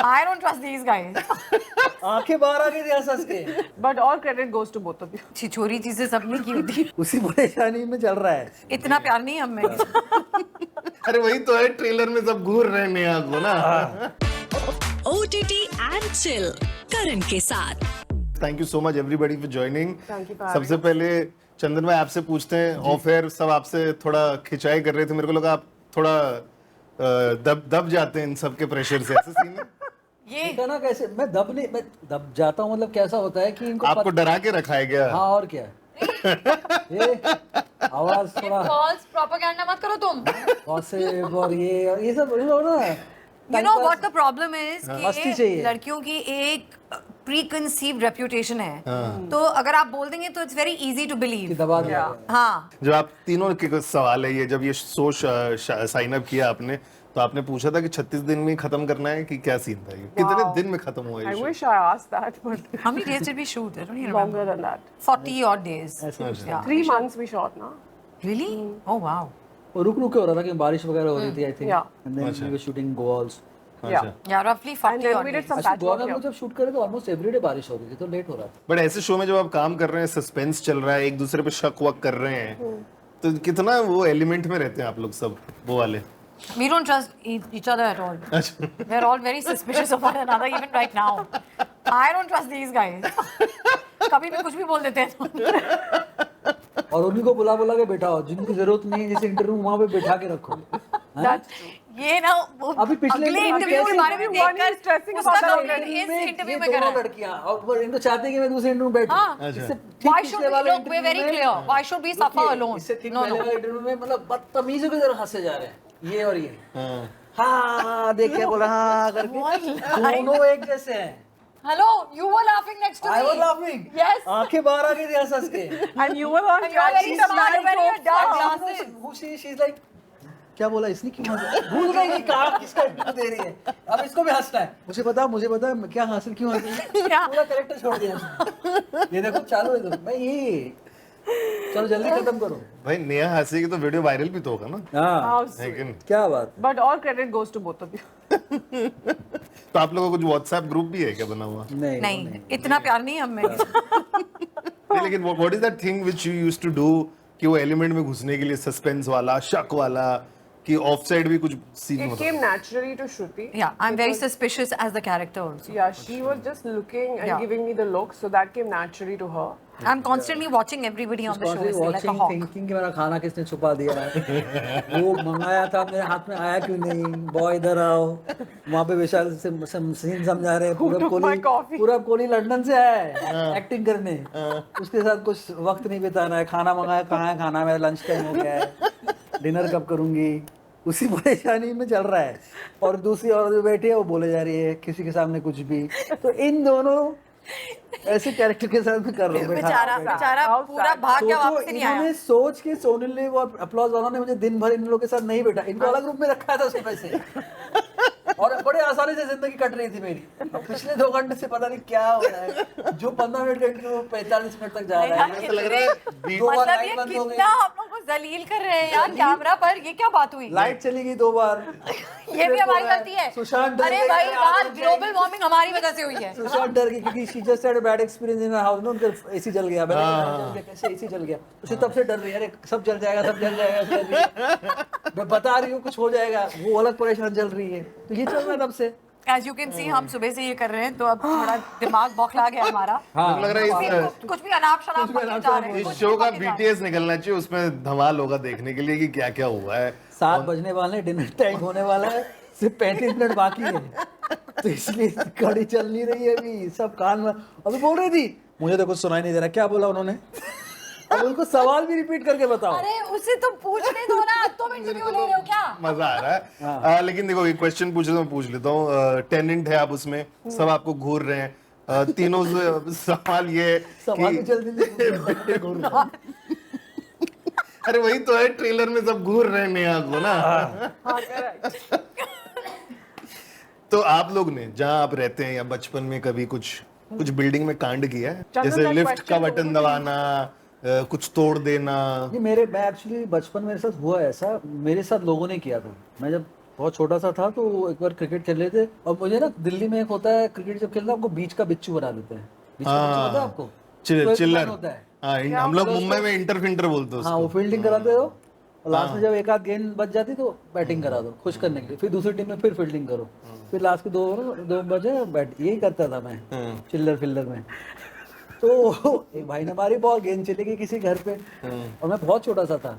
I don't trust these guys. आंखें बाहर आ गई थी हंस के। But all credit goes to both of you. छिछोरी चीजें सबने की होती है। उसी परेशानी में चल रहा है। इतना प्यार नहीं हमें। अरे वही तो है, ट्रेलर में सब घूर रहे हैं नेहा को ना। OTT and chill करण के साथ। Thank you so much everybody for joining. Thank you for सबसे पहले चंदन भाई आपसे पूछते हैं, ऑफ एयर सब आपसे थोड़ा खिंचाई कर रहे थे, मेरे को लगा आप थोड़ा दब जाते हैं इन सब के प्रेशर से, ऐसा सीन है? ये इनका ना कैसे मैं दब जाता हूँ, मतलब कैसा होता है कि इनको आपको डरा के रखाया गया। हाँ और क्या ये आवाज थोड़ा फॉल्स प्रोपेगेंडा मत करो तुम। गॉसिप और ये सब ना You know what the problem is मस्ती कि चाहिए। लड़कियों की एक प्री-कंसीव्ड रेप्यूटेशन है, तो अगर आप बोल देंगे तो इट्स वेरी इजी टू कि बिलीव। दबा दिया Yeah. गया। हाँ, जब आप तीनों के सवाल है ये, जब ये शो साइन अप किया आपने, तो आपने पूछा था कि 36 दिन में ही खत्म करना है कि क्या सीन था ये? कितने Wow. दिन में खत्म हुआ I ये show? wish I asked that, but how many days did we shoot? I don't even longer remember. than that. 40 odd days. ऐसे कुछ Yeah. 3 months we shot now. Really? Oh wow. और रुक के हो रहा था कि बारिश वगैरह हो रही थी I think, Yeah. And then we were shooting goals. Yeah. Yeah, roughly And 40 then odd we did days. some अच्छा गोवा patchwork में here. जब शूट करे तो ऑलमोस्ट एवरीडे बारिश हो रही थी, तो लेट हो रहा था। बट ऐसे शो में जब आप काम कर रहे हैं, सस्पेंस चल रहा है, एक दूसरे पे शक वक कर रहे हैं, तो कितना वो एलिमेंट में रहते हैं आप लोग सब, वो वाले? We don't trust each other at all. We're all very suspicious of one another even right now. I don't trust these guys. कभी भी कुछ भी बोल देते हैं। और उन्हीं को बुला के बैठा हो जिनकी जरूरत नहीं है, जैसे इंटरव्यू वहां पे बैठा के रखो। That's true. ये ना वो अभी पिछले अगले interview इंटरव्यू के कैसे बारे में everyone is देखकर stressing उसका about that कंप्लेंट interview इस इंटरव्यू ये में कर दोनों रहा है। लड़कियां और वो इनको चाहते हैं कि मैं दूसरे इंटरव्यू में बैठूं। हाँ। इससे Why पिछले should we वाले look? We're very interview में- clear. Why should we suffer रुकिए, alone? इससे ठीक No, पहले no. वाले इंटरव्यू में मतलब बदतमीजी की तरह हंसे जा रहे हैं ये और ये। हाँ देख के बोला हाँ करके दोनों एक जैसे हैं। Hello, you were laughing next to me. I was laughing. Yes. आंखें बाहर आ गई थी हंस के। And you were on And you are track. very She's smart smiling when so you're dumb. fast. Glasses. She's like क्या बोला इसने, क्यों हंसा? भूल गई कि कहाँ किसका इंटरव्यू दे रही है, अब इसको भी हंसना है। मुझे बता क्या हासिल क्यों हंस रही है? क्या? पूरा कैरेक्टर छोड़ दिया इसने। ये देखो चालू है तो मैं ये चलो जल्दी खत्म करो। भाई नेहा हंसी की तो वीडियो वायरल भी तो होगा ना, हाँ How है sweet. कि नहीं? क्या बात। But all credit goes to both of you. तो आप लोगों को कुछ व्हाट्सएप ग्रुप भी है क्या बना हुआ? नहीं, इतना प्यार नहीं हमें। नहीं, लेकिन what is that thing which you used to do कि वो एलिमेंट में घुसने के लिए, सस्पेंस वाला, शक वाला, कि ऑफ साइड भी कुछ सीन It होता came naturally to Shruti. Yeah, I'm very suspicious as the character also. Yeah, she was just looking and Yeah. giving me the look, so that came naturally to her. I'm constantly watching everybody on the show, like a watching hawk. Thinking कि मेरा खाना किसने छुपा दिया है, वो मंगाया था मेरे हाथ में आया क्यों नहीं, बॉय इधर आओ। वहाँ पे विशाल से सीन समझा रहे हैं, took my coffee? पूरा कोहली लंदन से आया है एक्टिंग करने, उसके साथ कुछ वक्त नहीं बिताना है, खाना मंगाया कहाँ है खाना, मेरा लंच टाइम हो गया है, डिनर कब करूंगी, उसी परेशानी में चल रहा है। और दूसरी औरत जो बैठी है वो बोले जा रही है किसी के सामने कुछ भी, तो इन दोनों ऐसे कैरेक्टर के साथ में कर रहा हूँ। बेचारा How पूरा sad. भाग गया, सोचो वापस ही नहीं इन्होंने आया। सोच के सोनल निगम और अपलॉज वालों ने मुझे दिन भर इन लोगों के साथ नहीं बैठा, इनको अलग रूप में रखा था सुबह से, और बड़े आसानी से जिंदगी कट रही थी मेरी। अब पिछले 2 घंटे से पता नहीं क्या हो रहा है, जो 15 मिनट का इंटरव्यू 45 मिनट तक जा रहा है। ऐसा लग रहा है दो बार मतलब लाइट ये बंद हो गई, कितना आप लोगों को जलील कर रहे हैं यार कैमरा पर, ये क्या बात हुई? लाइट चली गई 2 बार, ये भी हमारी गलती है। सुशांत डर अरे गई, भाई आग बाहर लग जाएगी। ग्लोबल वार्मिंग हमारी वजह से हुई है। सुशांत डर गई क्योंकि she just had a bad experience in house, ना उनका एसी जल गया, मैंने कहा, जल गया कैसे एसी जल गया, उसे तब से डर रही है, अरे सब जल जाएगा सब जल जाएगा, सब जल जाएगा। मैं बता रही हूँ कुछ हो जाएगा, वो अलग परेशान चल रही है, तो ये चल रहा है तब से। As you can see, हम सुबह से ये कर रहे हैं, तो अब थोड़ा दिमाग बौखला गया हमारा। हाँ लग रहा है कुछ भी अनाप शनाप पके जा रहे हैं। इस शो का बीटीएस निकलना चाहिए, उसमें धमाल होगा देखने के लिए कि क्या क्या हुआ है। 7 बजने वाले हैं, डिनर टाइम होने वाला है, सिर्फ 35 मिनट बाकी है, तो इसलिए गाड़ी चल नहीं रही है अभी, सब कान में अभी बोल रही थी, मुझे तो कुछ सुनाई नहीं दे रहा, क्या बोला उन्होंने, अब उनको सवाल भी रिपीट करके बताओ। अरे उसे तो पूछने दो ना, तुम इंटरव्यू ले रहे हो क्या? मजा आ रहा है। लेकिन देखो, एक क्वेश्चन पूछ मैं पूछ लेता हूँ। टेनेंट है आप उसमें, सब आपको घूर रहे हैं, तीनों से सवाल ये सवाल भी कि जल्दी घूर रहा है। अरे वही तो है, ट्रेलर में सब घूर रहे हैं नेहा को ना। हाँ, correct. तो आप लोग ने जहाँ आप रहते हैं या बचपन में कभी कुछ बिल्डिंग में कांड किया है, चंदन, जैसे that लिफ्ट का question बटन तो- दबाना, कुछ तोड़ देना? मैं एक्चुअली बचपन मेरे साथ हुआ ऐसा, मेरे साथ लोगों ने किया था, मैं जब बहुत छोटा सा था तो एक बार क्रिकेट खेल रहे थे और मुझे ना दिल्ली में एक होता है क्रिकेट जब खेलता है आपको बीच का बिच्छू बना देते हैं। बीच का बिच्छू पता है आपको? तो एक चिल्लर man होता है। हाँ, हम लोग मुंबई में इंटर बोलते हैं हाँ वो फील्डिंग कराते हो और लास्ट में जब एक आध गेंद बच जाती तो बैटिंग करा दो खुश करने के लिए, फिर दूसरी टीम में फिर फील्डिंग करो, फिर लास्ट के दो बजे बैट, यही करता था मैं चिल्लर फिल्डर में। तो एक भाई ने मारी बॉल, गेंद चली गई किसी घर पे और मैं बहुत छोटा सा था।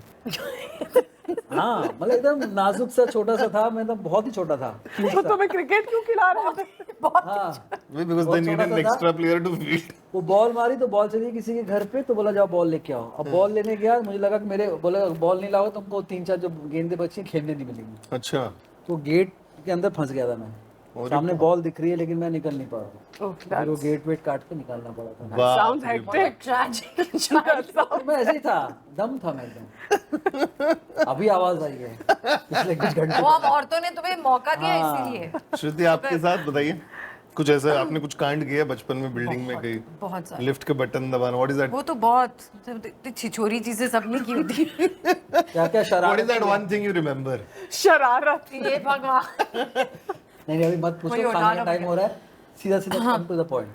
हाँ मतलब एकदम नाजुक सा छोटा सा था, मैं तो बहुत ही छोटा था। तो तुम्हें क्रिकेट क्यों खिला रहे थे? हाँ because they need an extra player to field. वो बॉल मारी तो बॉल चली किसी के घर पे, तो बोला जाओ बॉल लेके आओ। अब बॉल लेने गया, मुझे लगा कि मेरे बोला बॉल नहीं लाओगे तुमको 3-4 जो गेंदें बची खेलने नहीं मिलेंगी। अच्छा तो गेट के अंदर फंस गया था मैं, सामने बॉल दिख रही है लेकिन मैं निकल नहीं पा रहा हूँ। फिर वो गेट वेट काट के निकालना पड़ा था। वाह Sounds hectic. ट्रैजिक। मैं ऐसे ही था, दम था मैं एकदम। अभी आवाज आई है पिछले कुछ घंटे। वो हम औरतों ने तुम्हें मौका दिया इसीलिए। श्रुति आपके साथ बताइए कुछ ऐसा आपने कुछ कांड किया बचपन में बिल्डिंग में कहीं बहुत सारा। लिफ्ट के बटन दबाना व्हाट इज दैट वो तो बहुत छिछोरी चीजें सबने की हुई थी। क्या क्या व्हाट शरारत is that one thing you remember शरारत। ये भगवान। नहीं अभी मत वही पूछो, खाने का टाइम हो रहा है, सीधा सीधा कम टू द पॉइंट।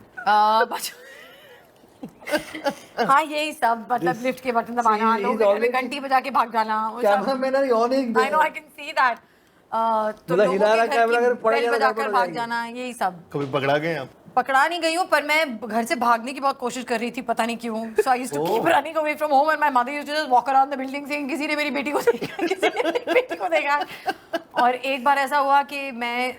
हाँ यही सब, मतलब लिफ्ट के बटन दबाना, See, लोग he's always- घंटी बजा के भाग जाना। कैमरा मैन है on he I know, I can see that. तो मतलब हिला रहा कैमरा अगर पड़ गया तो बजाकर गड़बड़ हो भाग जाएगी। जाना, यही सब। कभी पकड़ा गए आप पकड़ा नहीं गई हूँ पर मैं घर से भागने की बहुत कोशिश कर रही थी, पता नहीं क्यों। So I used to keep running away from home and my mother used to just walk around the building saying किसी ने मेरी बेटी को देखा, किसी ने मेरी बेटी को देखा। और एक बार ऐसा हुआ कि मैं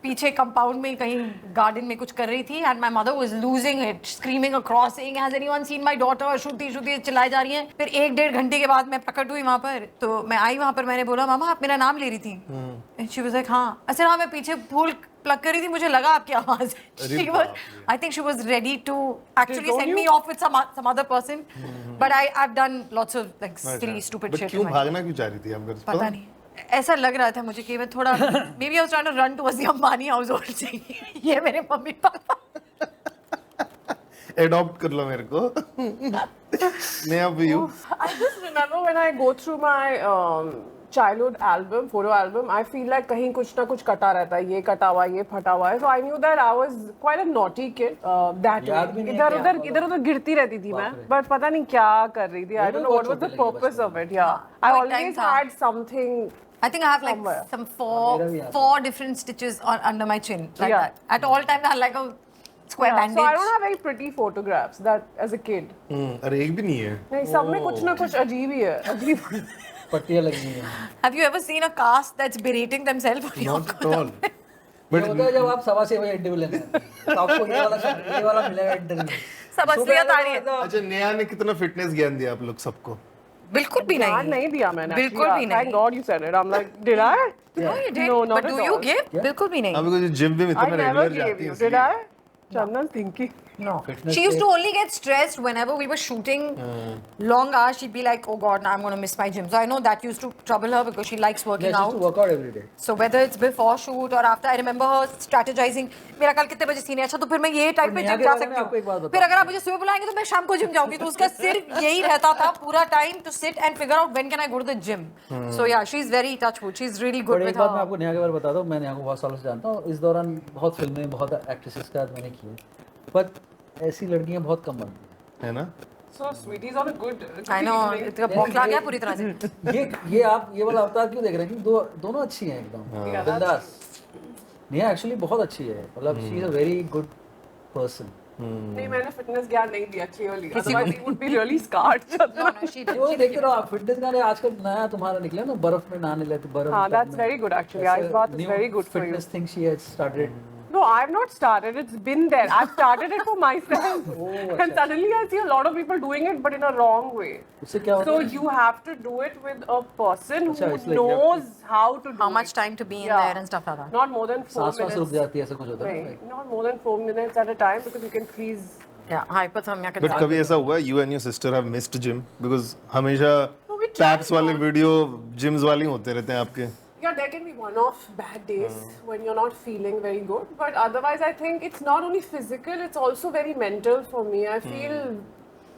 पीछे कंपाउंड में कहीं गार्डन में कुछ कर रही थी and my mother was losing it, screaming across saying has anyone seen my daughter, Shruti Shruti चिल्लाई जा रही हैं। फिर 1-1.5 घंटे के बाद मैं प्रकट हुई वहां पर, तो मैं आई वहां पर, मैंने बोला मामा आप मेरा नाम ले रही थी? एंड शी वाज लाइक हाँ। अच्छा हाँ, मैं पीछे फूल प्लग कर रही थी, मुझे लगा आपकी आवाज है। She was, I think she was ready to actually send me off with some other person, but I have done lots of like silly stupid but shit. क्यों भागना क्यों चाह रही थी आप घर से पता नहीं, ऐसा लग रहा था मुझे कि मैं थोड़ा maybe I was trying to run towards the Ambani house hold से। ये मेरे मम्मी पापा एडॉप्ट कर लो मेरे को नया view I just remember when I go through my childhood album, photo album, I feel like कहीं कुछ ना कुछ कटा रहता है, ये कटा हुआ है, ये फटा हुआ है. So I knew that I was quite a naughty kid. That याद भी way. नहीं है क्या? इधर उधर गिरती रहती थी मैं, but पता नहीं क्या कर रही थी. I don't know what was the purpose of it. Yeah, I कोई always time था। had something. I think I have like Somewhere. some मेरा भी याद four different stitches under my chin like Yeah. that. At all times I had like a square Yeah, bandage. so I don't have very pretty photographs that as a kid. अरे एक भी नहीं है नहीं, सब में कुछ ना कुछ अजीब ही है, अजीब. पट्टियां लगी हुई हैं। Have you ever seen a cast that's berating themselves? Not at all ये होता है जब आप 7 बजे इंटरव्यू लेने आते हैं, तो आपको ये वाला मिलेगा इंटरव्यू। सब असलियत आ रही है। अच्छा नया ने कितना फिटनेस ज्ञान दिया आप लोग सबको बिल्कुल भी ध्यान नहीं। नहीं दिया मैंने. बिल्कुल actually. भी Thank नहीं। God you said it. I'm like, did I? No, you did. No, not But at do you all. give? बिल्कुल भी नहीं। अभी को जिम भी I इतना never रेगुलर gave जाती you. है Did I? Chandan thinking. No. Fitness She used to के- only get stressed whenever we were shooting long hours. She'd be like, "Oh God, now I'm going to miss my gym." So I know that used to trouble her because she likes working Yes, out. to work out every day. So whether it's before shoot or after, I remember her strategizing. मेरा कल कितने बजे scene है? अच्छा तो फिर मैं ये टाइम पे नेहा जिम के जा बारे में सकती आपको एक बात हूँ। बताऊं। फिर अगर आप मुझे सुबह बुलाएंगे तो मैं शाम को जिम जाऊंगी। तो उसका सिर्फ यही रहता था पूरा time to sit and figure out when can I go to the gym. So yeah, she's very touchwood. She's really good but with एक बात मैं her. आपको नेहा के बारे में बताता हूँ, मैं नेहा को बहुत सालों से जानता हूँ, इस दौरान बहुत फिल्में बहुत एक्ट्रेसेस के साथ मैंने की है, पर ऐसी लड़कियां बहुत कम बनती है ना So sweetie's on a good. I know, इतना बौखला गया पूरी तरह से। हैं। ये आप ये वाला अवतार क्यों देख रहे हैं? क्योंकि दोनों अच्छी हैं एकदम बिंदास। नेहा एक्चुअली बहुत अच्छी है, मतलब she is a very good person. नहीं, मैंने फिटनेस ज्ञान नहीं दिया clearly. Otherwise he would be really scarred. No, no, she did. वो देखते रहो आप, फिटनेस गाने आजकल नया तुम्हारा निकला ना, बर्फ में नहाने लेते बर्फ। हाँ, that's very good actually. I thought it's very good for you. Fitness thing she has started. No, I've not started. It's been there. I've started it for myself. And suddenly I see a lot of people doing it, but in a wrong way. उससे क्या होता So है? you have to do it with a person Achha, who it's like you have knows how to do How it. much time to be in Yeah. there and stuff like that. Not more than 4 सांस वास रुक minutes. जाती है, ऐसा कुछ होता है नहीं, not more than 4 minutes at a time because you can freeze. Yeah, hypothermia can but कभी ऐसा हुआ you and your sister have missed gym because हमेशा No, we tried पैप्स वाले वीडियो जिम्स वाले ही होते रहते हैं आपके Yeah, there can be one-off bad days when you're not feeling very good. But otherwise, I think it's not only physical, it's also very mental for me. I feel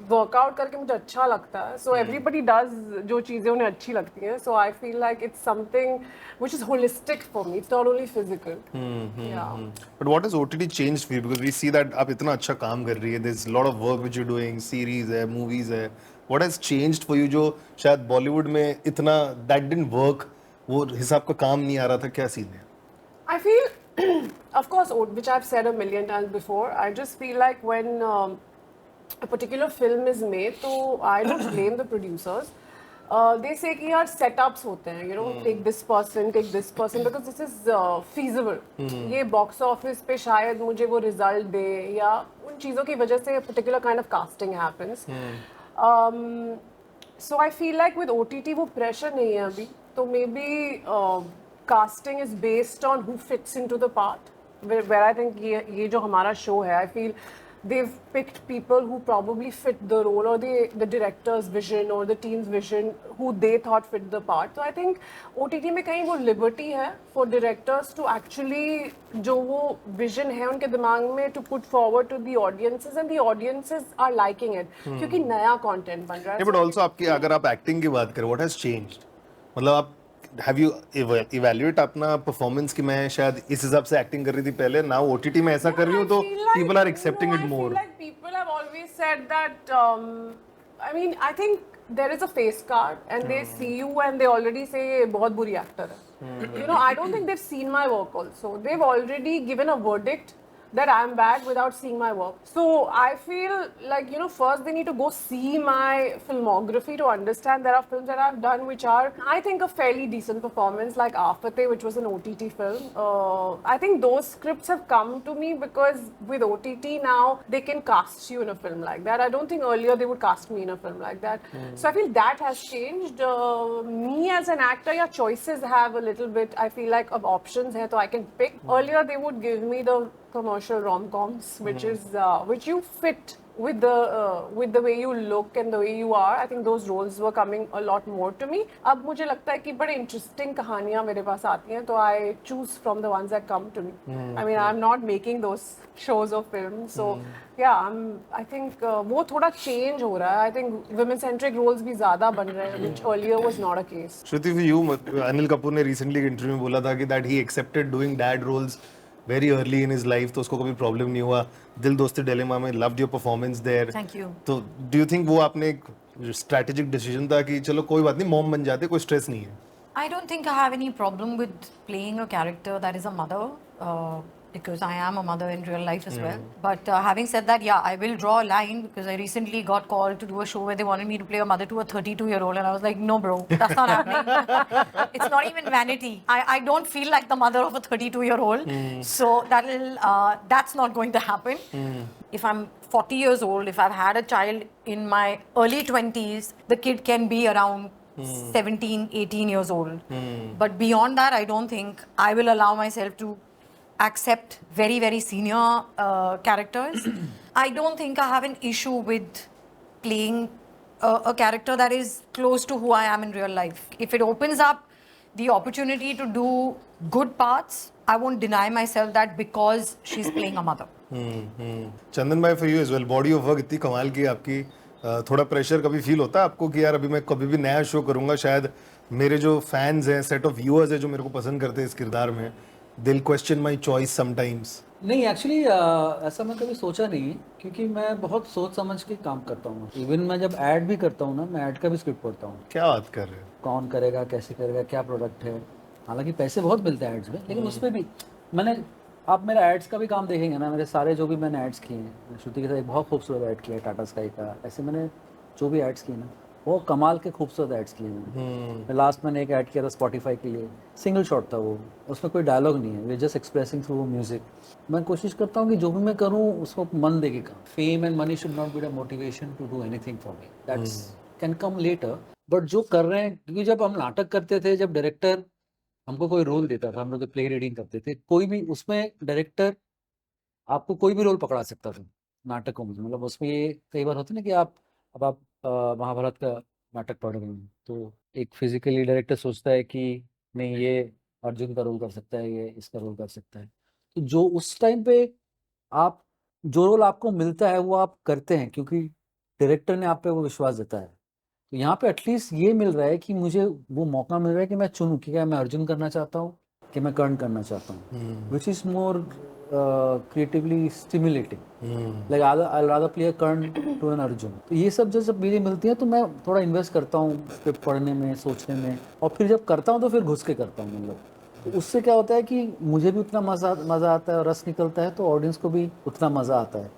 workout करके मुझे अच्छा लगता है. So everybody does जो चीजें उन्हें अच्छी लगती हैं. So I feel like it's something which is holistic for me. It's not only physical. Yeah. But what has OTT changed for you? Because we see that आप इतना अच्छा काम कर रही है. There's a lot of work which you're doing. Series है, movies है. What has changed for you जो शायद बॉलीवुड में इतना that didn't work, वो हिसाब का काम नहीं आ रहा था, क्या सीन है? I feel, of course, which I've said a million times before, I just feel like when a particular film is made, so I don't blame the producers. They say कि यार setups होते हैं, you know, take this person, because this is feasible. ये box office पे शायद मुझे वो result दे या उन चीज़ों की वजह से a particular kind of casting happens. So I feel like with OTT वो pressure नहीं है अभी, तो maybe casting is based on who fits into the part. Where I think ये जो हमारा show है, I feel they've picked people who probably fit the role, or the director's vision or the team's vision who they thought fit the part. So I think OTT में कहीं वो liberty है for directors to actually जो वो vision है उनके दिमाग में to put forward to the audiences, and the audiences are liking it क्योंकि नया content बन रहा है. Yeah, but also आपकी अगर आप एक्टिंग की बात करें, what has changed? मतलब आप have you evaluate अपना performance कि मैं शायद इस हिसाब से एक्टिंग कर रही थी पहले, now OTT में ऐसा कर रही हूँ तो people are accepting it more. I feel like people have always said that. I mean, I think there is a face card, and they see you and they already say बहुत बुरी actor है. You know, I don't think they've seen my work also. They've already given a verdict that I'm bad without seeing my work. So I feel like, you know, first they need to go see my filmography to understand there are films that I've done which are, I think, a fairly decent performance, like Aafate, which was an OTT film. I think those scripts have come to me because with OTT now, they can cast you in a film like that. I don't think earlier they would cast me in a film like that. So I feel that has changed. Me as an actor, yeah, choices have a little bit, I feel like, of options here, so I can pick. Earlier they would give me the commercial rom-coms, which is which you fit with the way you look and the way you are. I think those roles were coming a lot more to me. अब मुझे लगता है कि बड़े interesting कहानियाँ मेरे पास आती हैं, तो I choose from the ones that come to me. I mean, I'm not making those shows or films, so yeah, I think वो थोड़ा change हो रहा है. I think women-centric roles भी ज़्यादा बन रहे हैं, which earlier was not a case. Shruti, for you, Anil Kapoor ने recently एक interview में बोला था कि that he accepted doing dad roles very early in his life, तो उसको कभी प्रॉब्लम नहीं हुआ. दिल दोस्ती डिलेमा में loved your performance there. Thank you. तो do you think वो आपने एक strategic decision था कि चलो कोई बात नहीं, मॉम बन जाते, कोई स्ट्रेस नहीं है? I don't think I have any problem with playing a character that is a mother, because I am a mother in real life as well. But having said that, yeah, I will draw a line, because I recently got called to do a show where they wanted me to play a mother to a 32-year-old, and I was like, no, bro, that's not happening. It's not even vanity. I don't feel like the mother of a 32-year-old, so that's not going to happen. If I'm 40 years old, if I've had a child in my early 20s, the kid can be around 17, 18 years old. But beyond that, I don't think I will allow myself to accept very, very senior characters. I don't think I have an issue with playing a character that is close to who I am in real life. If it opens up the opportunity to do good parts, I won't deny myself that because she's playing a mother. चंदन भाई, for you as well, body of work इतनी कमाल की आपकी, थोड़ा pressure कभी feel होता है आपको कि यार अभी मैं कभी भी नया शो करूंगा, शायद मेरे जो फैंस हैं, सेट ऑफ व्यूअर्स हैं जो मेरे को पसंद करते हैं इस किरदार में, they'll question my choice sometimes? नहीं, एक्चुअली ऐसा मैं कभी सोचा नहीं, क्योंकि मैं बहुत सोच समझ के काम करता हूँ. इवन मैं जब ऐड भी करता हूँ ना, मैं ऐड का भी स्क्रिप्ट पढ़ता हूँ. क्या बात कर रहे हो? कौन करेगा, कैसे करेगा, क्या प्रोडक्ट है. हालांकि पैसे बहुत मिलते हैं एड्स में, लेकिन उसमें भी मैंने, आप मेरा एड्स का भी काम देखेंगे ना, मेरे सारे जो भी मैंने एड्स किए हैं, श्रुति के साथ एक बहुत खूबसूरत ऐड किया है टाटा स्काई का, ऐसे मैंने जो भी एड्स किए ना, वो कमाल के खूबसूरत एड्स किए हैं. लास्ट मैंने एक ऐड किया था स्पॉटिफाई के लिए, सिंगल शॉट था वो, उसमें कोई डायलॉग नहीं है, we just expressing through music. मैं कोशिश करता हूँ कि जो भी मैं करूँ उसको मन दे के काम. Fame and money should not be the motivation to do anything for me, that's can come later. But जो कर रहे हैं, क्योंकि जब हम नाटक करते थे, जब डायरेक्टर हमको कोई रोल देता था, हम लोग प्ले रीडिंग करते थे, कोई भी उसमें डायरेक्टर आपको कोई भी रोल पकड़ा सकता था नाटकों में. मतलब उसमें ये कई बार होता है ना कि आप महाभारत का नाटक पढ़ रहे हैं, तो एक फिजिकली डायरेक्टर सोचता है कि नहीं, ये अर्जुन का रोल कर सकता है, ये इसका रोल कर सकता है. तो जो उस टाइम पे आप जो रोल आपको मिलता है वो आप करते हैं, क्योंकि डायरेक्टर ने आप पे वो विश्वास जताया है। तो यहाँ पे एटलीस्ट ये मिल रहा है कि मुझे वो मौका मिल रहा है कि मैं चुनूं कि क्या मैं अर्जुन करना चाहता हूँ कि मैं कर्ण करना चाहता हूँ, which is more creatively stimulating. Like I rather play a Karna to an Arjun. तो ये सब जब मुझे मिलती है तो मैं थोड़ा इन्वेस्ट करता हूँ स्क्रिप्ट पढ़ने में, सोचने में, और फिर जब करता हूँ तो फिर घुस के करता हूँ। मतलब तो उससे क्या होता है कि मुझे भी उतना मज़ा आता है और रस निकलता है, तो ऑडियंस को भी उतना मज़ा आता है।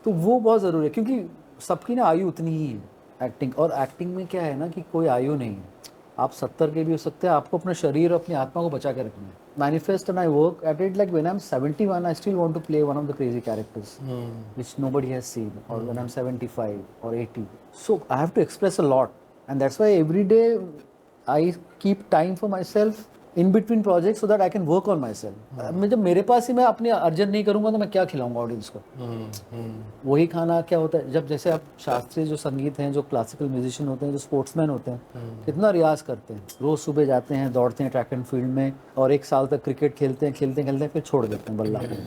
तो वो बहुत ज़रूरी है, क्योंकि सबकी ना आयु उतनी ही है एक्टिंग। और एक्टिंग में क्या है ना कि कोई आयु नहीं है। आप 70 के भी हो सकते हैं, आपको अपने शरीर और अपनी आत्मा को बचा के रखना है। Manifest and I work at it like when I am 71 I still want to play one of the crazy characters which nobody has seen, और व्हेन आई एम 75 और 80, so I have to express a lot, and that's why every day I keep time for myself in between project so that I can work on myself. मैं जब मेरे पास ही मैं अपने अर्जन नहीं करूंगा तो मैं क्या खिलाऊंगा ऑडियंस को? वही खाना क्या होता है जब जैसे आप शास्त्रीय जो संगीत हैं, जो क्लासिकल म्यूजिशियन होते हैं, जो स्पोर्ट्समैन होते हैं, कितना रियाज करते हैं, रोज सुबह जाते हैं, दौड़ते हैं ट्रैक एंड फील्ड में, और 1 साल तक क्रिकेट खेलते हैं, फिर छोड़ देते हैं बल्ला पे।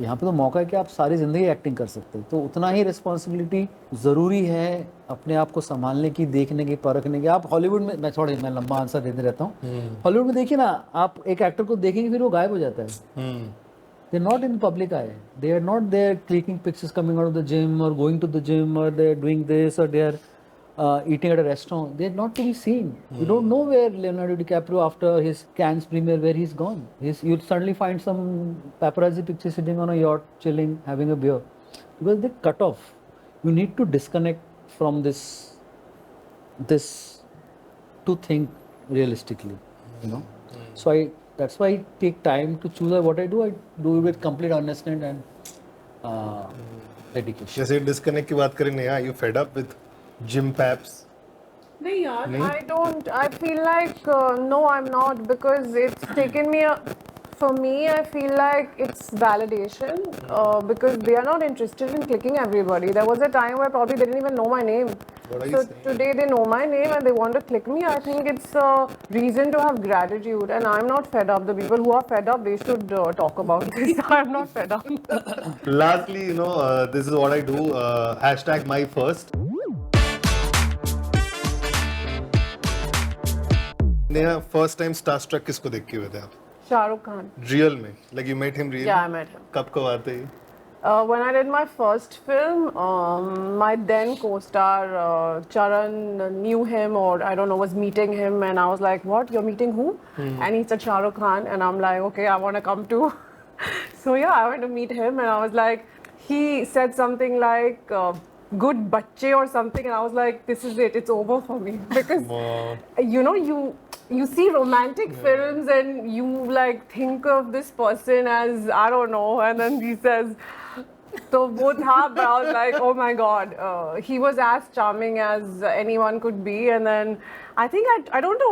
यहाँ पे तो मौका है कि आप सारी जिंदगी एक्टिंग कर सकते हैं। तो उतना ही रिस्पॉन्सिबिलिटी ज़रूरी है अपने आप को संभालने की, देखने की, परखने की। आप हॉलीवुड में, मैं लंबा आंसर देते रहता हूँ, हॉलीवुड में देखिए ना, आप एक एक्टर को देखेंगे फिर वो गायब हो जाता है। They are not in public eye, they are not there clicking pictures coming out of the gym और गोइंग टू द जिम, और दे आर डूइंग दिस, और they are eating at a restaurant. They are not to be seen. You don't know where Leonardo DiCaprio, after his Cannes premiere, where he's gone. You'll suddenly find some paparazzi picture sitting on a yacht, chilling, having a beer, because they cut off. You need to disconnect from this to think realistically, you know. So that's why I take time to choose what I do. I do it with complete understanding and dedication. जैसे disconnect की बात करें, नया you fed up with gym paps? No, yaar, I don't. I feel like no, I'm not, because it's taken me for me. I feel like it's validation because they are not interested in clicking everybody. There was a time where probably they didn't even know my name. What are you So saying? today they know my name and they want to click me. I think it's a reason to have gratitude, and I'm not fed up. The people who are fed up, they should talk about this. I'm not fed up. Lastly, this is what I do. Hashtag my first. Neha, first time starstruck किसको देख के हुए थे आप? Shahrukh Khan. Real में? Like you met him real? Yeah, I met him. कब आते ही? When I did my first film, my then co-star Charan knew him, or I don't know, was meeting him, and I was like, "What? You're meeting who?" And he said Shahrukh Khan, and I'm like, "Okay, I want to come too." So yeah, I went to meet him, and I was like, he said something like "good bacche" or something, and I was like, "This is it. It's over for me," because you see romantic films and you like think of this person as, I don't know, and then he says, so both half, but I was like, oh my god, he was as charming as anyone could be. And then I think I don't know,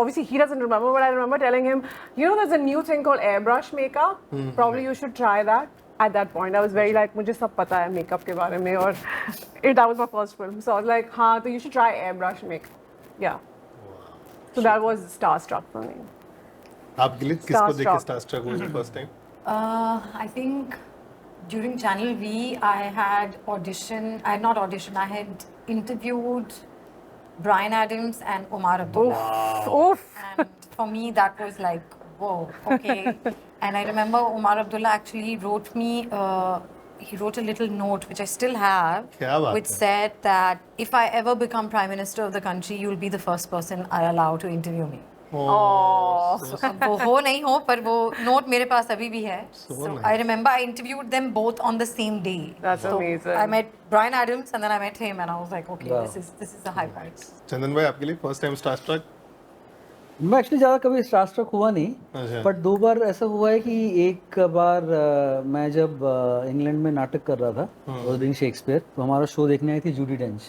obviously he doesn't remember, but I remember telling him, there's a new thing called airbrush makeup, probably you should try that. At that point I was very like, mujhe sab pata hai makeup ke bare mein, और that was my first film, so I was like, हाँ, so you should try airbrush makeup. Yeah. So that was starstruck for me. आपके लिए किसको देख के starstruck हुए first time? I think during Channel V, I had not auditioned, I had interviewed Bryan Adams and Omar Abdullah. Oof. And for me, that was like, whoa, okay. And I remember Omar Abdullah actually wrote me, he wrote a little note, which I still have, क्या बात which है? said that if I ever become Prime Minister of the country, you'll be the first person I allow to interview me. अब वो हो नहीं हो, पर वो नोट मेरे पास अभी भी है. So I remember I interviewed them both on the same day. That's So amazing. I met Bryan Adams and then I met him, and I was like, okay, Wow. this is the high point. चंदन भाई, आपके लिए first time starstruck? मैं actually ज़्यादा कभी starstruck हुआ नहीं, अच्छा। But 2 बार ऐसा हुआ है कि एक बार मैं जब इंग्लैंड में नाटक कर रहा था, was doing शेक्सपियर, तो हमारा शो देखने आई थी जूडी डेंच.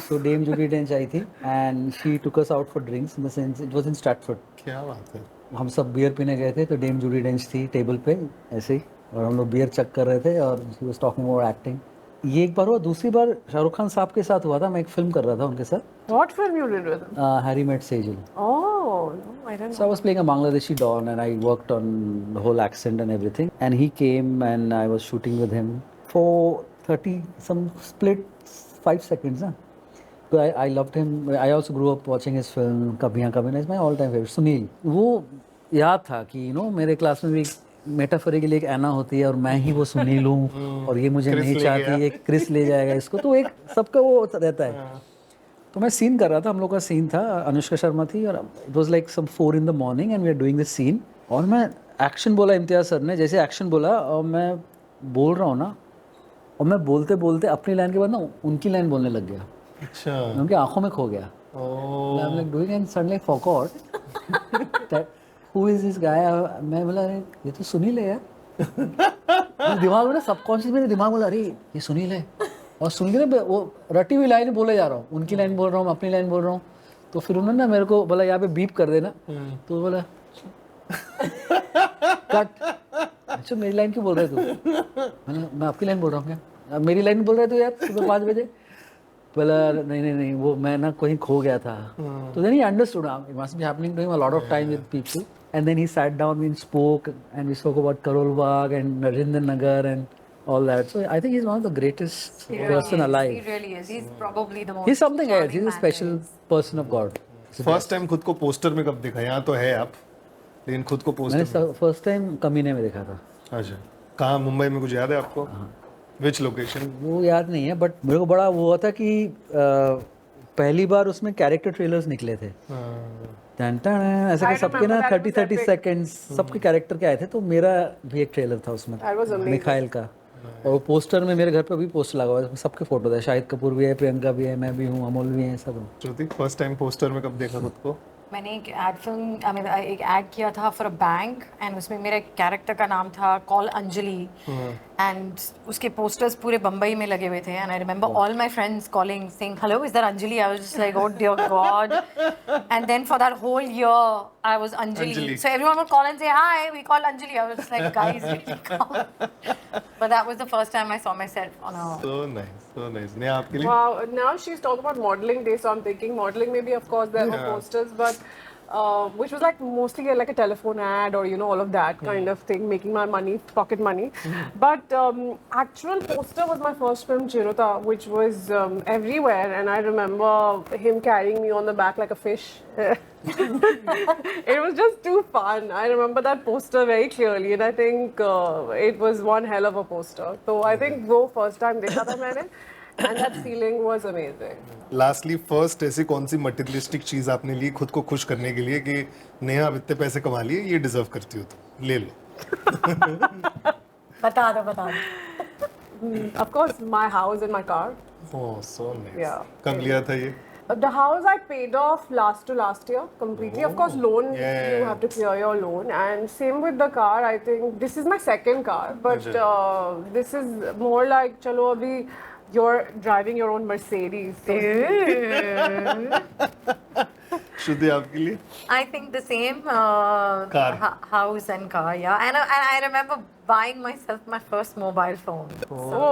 तो डेम जूडी डेंच आई थी and she took us out for drinks, in the sense it was in Stratford. क्या बात है? हम सब बियर पीने गए थे, तो डेम जूडी डेंच थी टेबल पे ऐसे ही, और हम लोग बियर चक कर रहे थे, और she was talking about acting. ये एक बार हुआ. दूसरी बार शाहरुख खान साहब के साथ हुआ था, मैं एक फिल्म कर रहा था उनके साथ, What film you did with him? Harry met Sejal. Oh, no, I didn't. So I was playing a Bangladeshi don, and I worked on the whole accent and everything. And he came, and I was shooting with him for 30 some split 5 seconds ना. So I loved him. I also grew up watching his film Kabhi Haan Kabhi Na. It's my all time favorite. Sunil, वो याद था कि मेरे class में भी metaphorically एक एना होती है और मैं ही वो सुनील हूँ और ये मुझे नहीं चाहती, ये क्रिस ले जाएगा इसको, तो एक सबका वो रहता है. तो मैं सीन कर रहा था, हम लोग का सीन था, अनुष्का शर्मा थी और it was like some 4 in the morning and we are doing this scene. और मैं एक्शन बोला इम्तियाज सर ने, जैसे एक्शन बोला और मैं बोल रहा हूँ ना, और मैं बोलते बोलते अपनी लाइन के बाद ना उनकी लाइन बोलने लग गया. अच्छा. मैं उनकी आंखों में खो गया. I am like doing and suddenly forgot that who is this guy. मैं बोला अरे ये तो सुनील है यार. मेरे दिमाग में ना सबकॉन्शियस मेरे दिमाग में बोला अरे ये सुनील है. और सुन के ना वो रटी हुई लाइन बोले जा रहा हूँ, उनकी लाइन बोल रहा हूँ, अपनी लाइन बोल रहा हूँ. तो फिर उन्होंने ना मेरे को बोला यहाँ पे बीप कर देना. तो बोला कट. अच्छा मेरी लाइन क्यों बोल रहे तू? मैं आपकी लाइन बोल रहा हूँ क्या? मेरी लाइन बोल रहे तू यार सुबह 5 बजे? बोला नहीं वो मैं ना कहीं खो गया था. तो then he understood it must be happening to him a lot of time with people. And then he sat down, we spoke, and we spoke about Karol Bagh and Narendra Nagar and all that. So I think he's one of the greatest person alive. He really is. He's probably the most. He's something else. He's a charming special man. person of God. First time खुद को poster में कब देखा? यहाँ तो है आप, लेकिन खुद को पोस्टर मैंने फर्स्ट टाइम कमीने में देखा था. अच्छा. कहाँ? मुंबई में? कुछ याद है आपको? विच लोकेशन? वो याद नहीं है, बट मेरे को बड़ा वो हुआ था कि पहली बार उसमें कैरेक्टर ट्रेलर्स निकले थे. टन टन ऐसे कि सबके ना 30 सेकंड्स सबके कैरेक्टर के आए थे. तो मेरा भी एक ट्रेलर था उसमें, मिखाइल का. और वो पोस्टर में मेरे घर पे भी पोस्टर लगा हुआ है, सबके फोटो थे. शाहिद कपूर भी है, प्रियंका भी है, मैं भी हूँ, अमोल भी है, सब. ज्योति, फर्स्ट टाइम पोस्टर में कब देखा खुद को? मैंने एक एड फिल्म एक एड किया था फॉर अ बैंक एंड उसमें मेरे कैरेक्टर का नाम था कॉल अंजलि एंड उसके पोस्टर्स पूरे बम्बई में लगे हुए थे and I remember all my friends calling saying hello is that Anjali. I was just like oh dear god. And then for that whole year I was Anjali. So everyone would call and say hi, we call Anjali. I was just like guys really come. But that was the first time I saw myself on a So nice, so nice. ने आपके लिए? Wow, now she's talking about modeling day, so I'm thinking modeling maybe of course there were posters, but which was like mostly like a telephone ad or all of that kind of thing, making my money, pocket money. But actual poster was my first film Chiruta, which was everywhere, and I remember him carrying me on the back like a fish. It was just too fun. I remember that poster very clearly, and I think it was one hell of a poster. So I think वो first time देखा था मैंने, and that feeling was amazing. Lastly, first ऐसी कौन सी materialistic चीज आपने ली खुद को खुश करने के लिए कि नेहा अब इतने पैसे कमा लिए, ये डिजर्व करती हो तो ले लो? बता दो. Of course, my house and my car. Oh, so nice. Yeah. कब लिया था ये? The house I paid off last year completely. Of course, loan, Yeah. you have to clear your loan. And same with the car, I think this is my second car. But this is more like, chalo abhi, you're driving your own Mercedes. So श्रुति आपके लिए? I think the same Car. house and car, yeah. And I remember buying myself my first mobile phone. So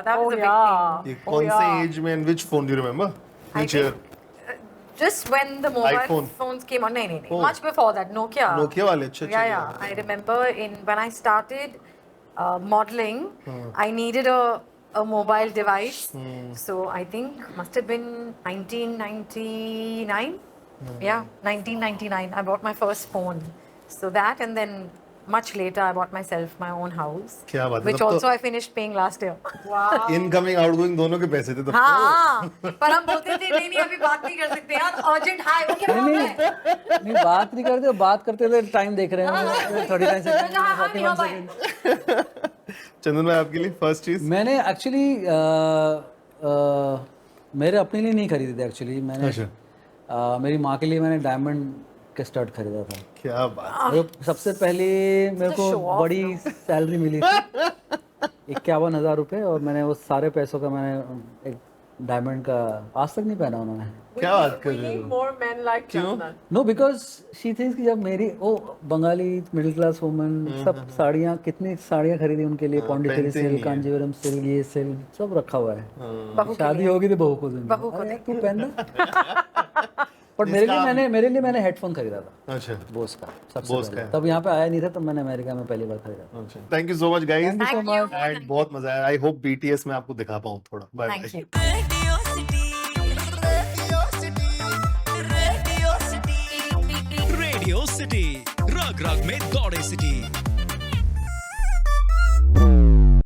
that was a big thing. ये कौन से as में and which phone do you remember? Which year? Just when the mobile iPhone. phones came on. No. Much before that, Nokia. Nokia वाले? अच्छा. Yeah. I remember when I started modeling, I needed a mobile device. So I think must have been 1999. Yeah, 1999. I bought my first phone. So that, and then much later I bought myself my own house. क्या बात है, Which तब तो- also I finished paying last year. Incoming outgoing दोनों के पैसे थे तब तो। हाँ, पर हम बोलते थे नहीं अभी बात नहीं कर सकते यार, अर्जेंट हाय ओके नहीं बात नहीं करते, बात करते थे टाइम देख रहे हैं 39 सेकंड 41 सेकंड। चंदन भाई आपके लिए फर्स्ट चीज? मैंने एक्चुअली मेरे अपने लिए नहीं खरीदे थे एक्चुअली, मैंने मेरी माँ के लिए मैंने डायमंड के स्टड खरीदा था। क्या बात, तो सबसे पहले मेरे को बड़ी सैलरी मिली थी 51,000 रुपये, और मैंने वो सारे पैसों का मैंने एक डायमंड का आज तक नहीं पहना उन्होंने। क्या बात कर रहे हो? more men like Chandan. No because she thinks कि जब मेरी वो बंगाली मिडिल क्लास वुमन सब साड़ियाँ, कितनी साड़ियाँ खरीदी उनके लिए, पौंडीचेरी सिल्क, कांजीवरम सिल्क, ये सिल्क सब रखा हुआ है। शादी होगी तो बहू को दूंगी, अरे तू पहनना। पर मेरे लिए मैंने हेडफोन खरीदा था। अच्छा, बोस का सबसे बोस पहले। का। तब यहाँ पे आया नहीं था, तब मैंने अमेरिका में पहली बार खरीदा था। अच्छा, thank you so much guys, Thank you. बहुत मजा आया। आई होप बीटीएस में आपको दिखा पाऊँ थोड़ा। Bye thank bye. You. City, रग रग में दौड़े सिटी।